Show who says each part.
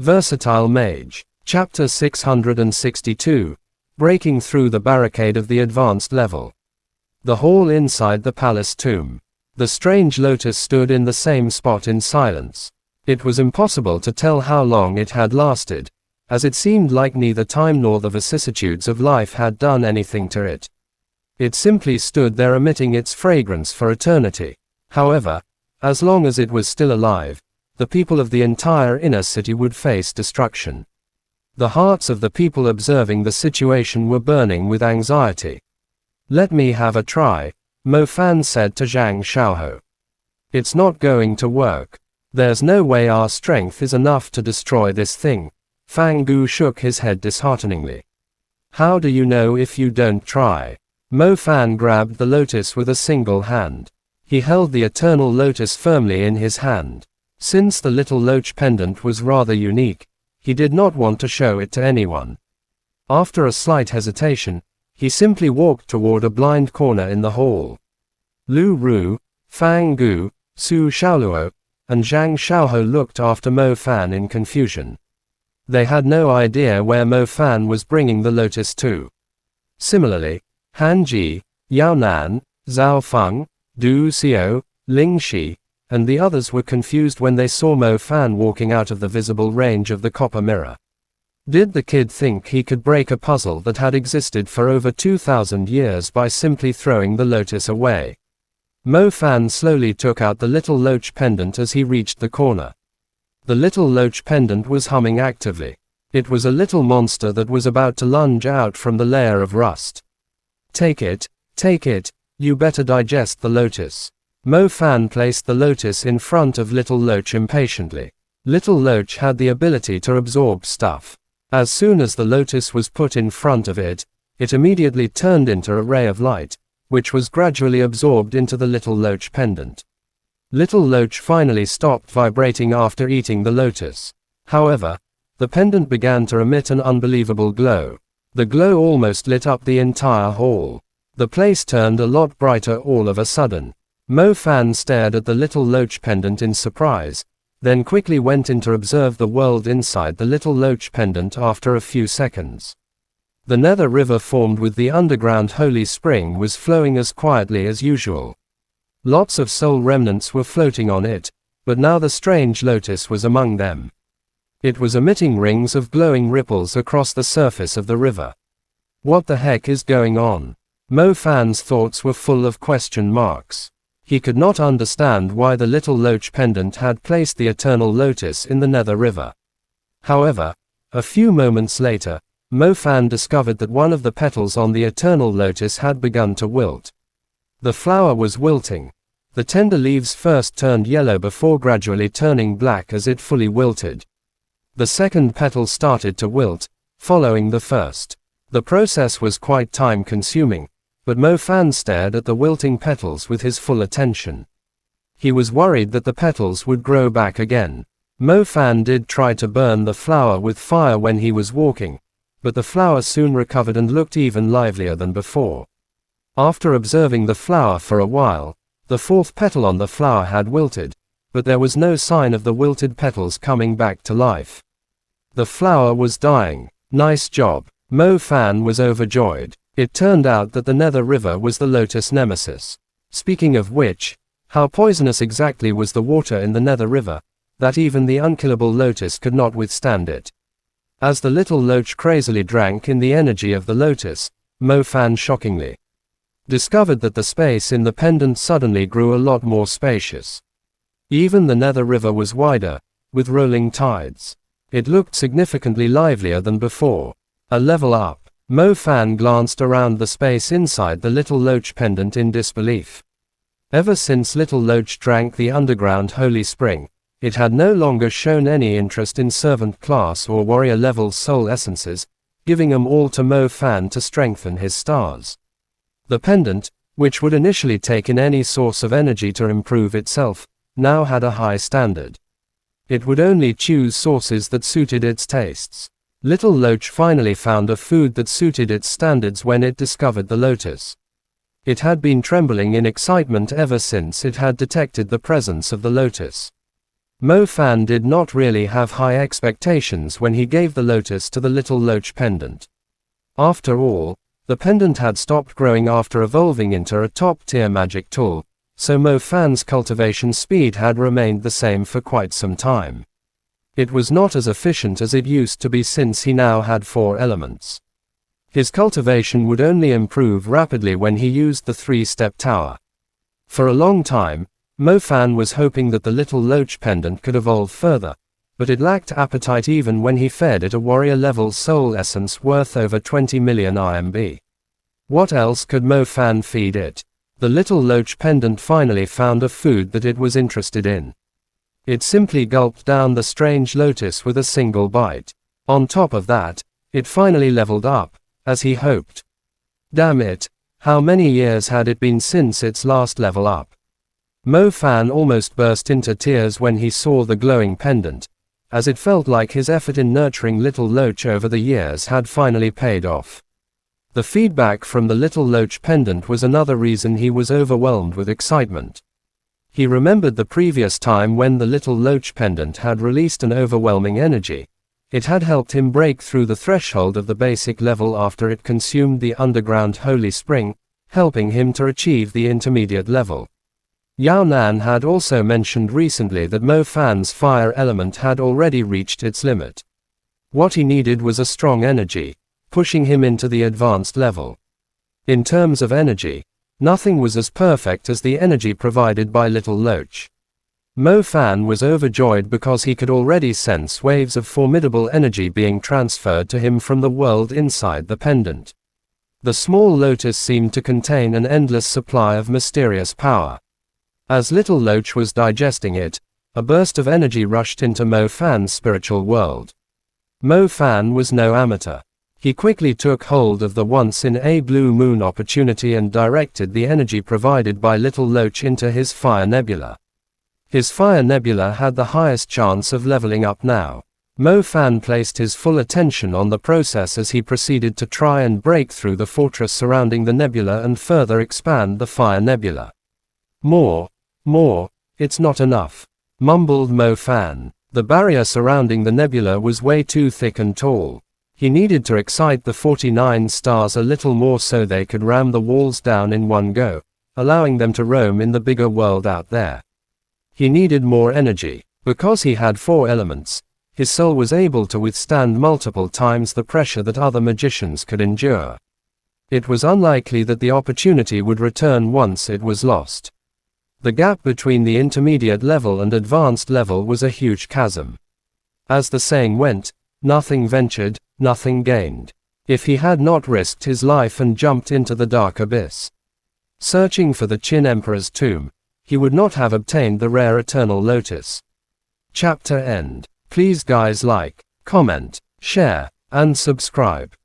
Speaker 1: Versatile Mage. Chapter 662. Breaking through the barricade of the advanced level. The hall inside the palace tomb. The strange lotus stood in the same spot in silence. It was impossible to tell how long it had lasted, as it seemed like neither time nor the vicissitudes of life had done anything to it. It simply stood there emitting its fragrance for eternity. However, as long as it was still alive, the people of the entire inner city would face destruction. The hearts of the people observing the situation were burning with anxiety. "Let me have a try," Mo Fan said to Zhang Xiaohou. "It's not going to work. There's no way our strength is enough to destroy this thing." Fang Gu shook his head dishearteningly. "How do you know if you don't try?" Mo Fan grabbed the lotus with a single hand. He held the eternal lotus firmly in his hand. Since the little loach pendant was rather unique, he did not want to show it to anyone. After a slight hesitation, he simply walked toward a blind corner in the hall. Lu Ru, Fang Gu, Su Xiaoluo, and Zhang Xiaohou looked after Mo Fan in confusion. They had no idea where Mo Fan was bringing the lotus to. Similarly, Han Ji, Yao Nan, Zhao Feng, Du Xiao, Ling Shi, and the others were confused when they saw Mo Fan walking out of the visible range of the copper mirror. Did the kid think he could break a puzzle that had existed for over 2,000 years by simply throwing the lotus away? Mo Fan slowly took out the little loach pendant as he reached the corner. The little loach pendant was humming actively. It was a little monster that was about to lunge out from the layer of rust. Take it, you better digest the lotus." Mo Fan placed the lotus in front of Little Loach impatiently. Little Loach had the ability to absorb stuff. As soon as the lotus was put in front of it, it immediately turned into a ray of light, which was gradually absorbed into the Little Loach pendant. Little Loach finally stopped vibrating after eating the lotus. However, the pendant began to emit an unbelievable glow. The glow almost lit up the entire hall. The place turned a lot brighter all of a sudden. Mo Fan stared at the little loach pendant in surprise, then quickly went in to observe the world inside the little loach pendant after a few seconds. The nether river formed with the underground holy spring was flowing as quietly as usual. Lots of soul remnants were floating on it, but now the strange lotus was among them. It was emitting rings of glowing ripples across the surface of the river. What the heck is going on? Mo Fan's thoughts were full of question marks. He could not understand why the little loach pendant had placed the eternal lotus in the nether river. However, a few moments later, Mo Fan discovered that one of the petals on the eternal lotus had begun to wilt. The flower was wilting. The tender leaves first turned yellow before gradually turning black as it fully wilted. The second petal started to wilt, following the first. The process was quite time-consuming, but Mo Fan stared at the wilting petals with his full attention. He was worried that the petals would grow back again. Mo Fan did try to burn the flower with fire when he was walking, but the flower soon recovered and looked even livelier than before. After observing the flower for a while, the fourth petal on the flower had wilted, but there was no sign of the wilted petals coming back to life. The flower was dying. Nice job. Mo Fan was overjoyed. It turned out that the nether river was the lotus nemesis. Speaking of which, how poisonous exactly was the water in the nether river, that even the unkillable lotus could not withstand it. As the little loach crazily drank in the energy of the lotus, Mo Fan shockingly discovered that the space in the pendant suddenly grew a lot more spacious. Even the nether river was wider, with rolling tides. It looked significantly livelier than before. A level up. Mo Fan glanced around the space inside the little loach pendant in disbelief. Ever since Little Loach drank the underground holy spring, it had no longer shown any interest in servant class or warrior level soul essences, giving them all to Mo Fan to strengthen his stars. The pendant, which would initially take in any source of energy to improve itself, now had a high standard. It would only choose sources that suited its tastes. Little Loach finally found a food that suited its standards when it discovered the lotus. It had been trembling in excitement ever since it had detected the presence of the lotus. Mo Fan did not really have high expectations when he gave the lotus to the little loach pendant. After all, the pendant had stopped growing after evolving into a top-tier magic tool, so Mo Fan's cultivation speed had remained the same for quite some time. It was not as efficient as it used to be since he now had 4 elements. His cultivation would only improve rapidly when he used the 3-step tower. For a long time, Mo Fan was hoping that the little loach pendant could evolve further, but it lacked appetite even when he fed it a warrior-level soul essence worth over 20 million IMB. What else could Mo Fan feed it? The little loach pendant finally found a food that it was interested in. It simply gulped down the strange lotus with a single bite. On top of that, it finally leveled up, as he hoped. Damn it, how many years had it been since its last level up? Mo Fan almost burst into tears when he saw the glowing pendant, as it felt like his effort in nurturing little loach over the years had finally paid off. The feedback from the little loach pendant was another reason he was overwhelmed with excitement. He remembered the previous time when the little loach pendant had released an overwhelming energy. It had helped him break through the threshold of the basic level after it consumed the underground holy spring, helping him to achieve the intermediate level. Yao Nan had also mentioned recently that Mo Fan's fire element had already reached its limit. What he needed was a strong energy, pushing him into the advanced level. In terms of energy, nothing was as perfect as the energy provided by Little Loach. Mo Fan was overjoyed because he could already sense waves of formidable energy being transferred to him from the world inside the pendant. The small lotus seemed to contain an endless supply of mysterious power. As Little Loach was digesting it, a burst of energy rushed into Mo Fan's spiritual world. Mo Fan was no amateur. He quickly took hold of the once-in-a-blue moon opportunity and directed the energy provided by Little Loach into his fire nebula. His fire nebula had the highest chance of leveling up now. Mo Fan placed his full attention on the process as he proceeded to try and break through the fortress surrounding the nebula and further expand the fire nebula. More, it's not enough, mumbled Mo Fan. The barrier surrounding the nebula was way too thick and tall. He needed to excite the 49 stars a little more so they could ram the walls down in one go, allowing them to roam in the bigger world out there. He needed more energy. Because he had 4 elements, his soul was able to withstand multiple times the pressure that other magicians could endure. It was unlikely that the opportunity would return once it was lost. The gap between the intermediate level and advanced level was a huge chasm. As the saying went, nothing ventured, nothing gained. If he had not risked his life and jumped into the dark abyss, searching for the Qin Emperor's tomb, he would not have obtained the rare eternal lotus. Chapter end. Please guys like, comment, share, and subscribe.